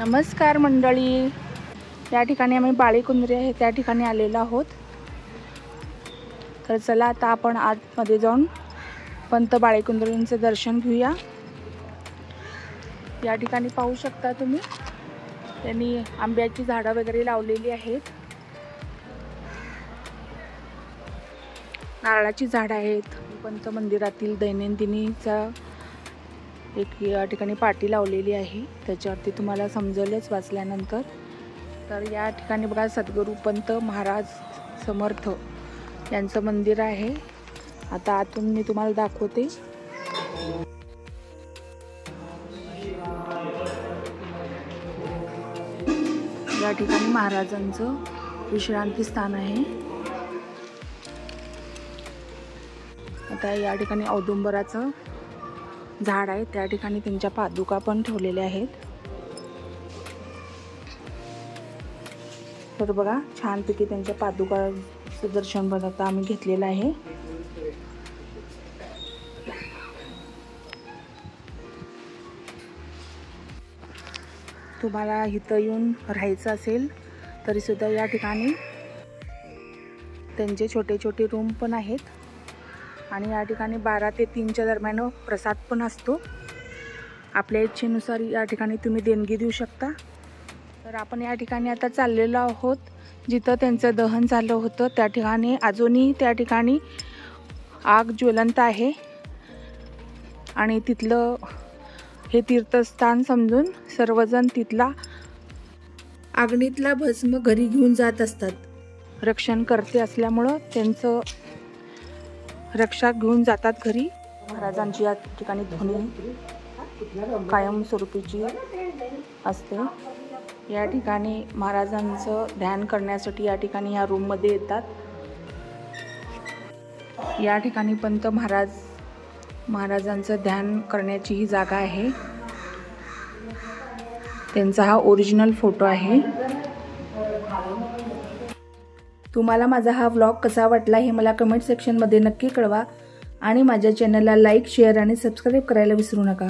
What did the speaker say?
नमस्कार मंडळी, या ठिकाणी आम्ही बाळीकुंद्री आहे त्या ठिकाणी आलेलो आहोत। तर चला आता आपण आतमध्ये जाऊन पंत बाळीकुंद्रींचे दर्शन घेऊया। या ठिकाणी पाहू शकता तुम्ही, त्यांनी आंब्याची झाडं वगैरे लावलेली आहेत, नारळाची झाडं आहेत। पंत मंदिरातील दैनंदिनीचा एक या ठिकाणी पाटी लावलेली आहे, त्याच्यावरती तुम्हाला समजेलच वाचल्यानंतर। तर या ठिकाणी बघा सद्गुरू पंत महाराज समर्थ यांचं मंदिर आहे। आता आतून मी तुम्हाला दाखवते। या ठिकाणी महाराजांचं विश्रांती स्थान आहे। आता या ठिकाणी औदुंबराचं झाड आहे, त्या ठिकाणी त्यांच्या पादुका पण ठेवलेल्या आहेत। तर बघा छानपैकी त्यांच्या पादुकाचं दर्शन आता आम्ही घेतलेलं आहे। तुम्हाला इथं येऊन राहायचं असेल तरी सुद्धा या ठिकाणी त्यांचे छोटे छोटे रूम पण आहेत आणि या ठिकाणी 12 ते 3च्या दरम्यान प्रसाद पण असतो। आपल्या इच्छेनुसार या ठिकाणी तुम्ही देणगी देऊ शकता। तर आपण या ठिकाणी आता चाललेलो आहोत जिथं त्यांचं दहन झालं होतं, त्या ठिकाणी अजूनही त्या ठिकाणी आग ज्वलंत आहे आणि तिथलं हे तीर्थस्थान समजून सर्वजण तिथला अग्नीतला भस्म घरी घेऊन जात असतात। रक्षण करते असल्यामुळं त्यांचं रक्षा घेऊन जातात घरी। महाराजांची या ठिकाणी ध्वनी कायमस्वरूपीची असते। या ठिकाणी महाराजांचं ध्यान करण्यासाठी या ठिकाणी या रूममध्ये येतात। या ठिकाणी पंत महाराजांचं ध्यान करण्याची ही जागा आहे। त्यांचा हा ओरिजिनल फोटो आहे। तुम्हाला माझा हा व्लॉग कसा वाटला हे मला कमेंट सेक्शनमध्ये नक्की कळवा आणि माझ्या चॅनलला लाईक, शेअर आणि सबस्क्राईब करायला विसरू नका।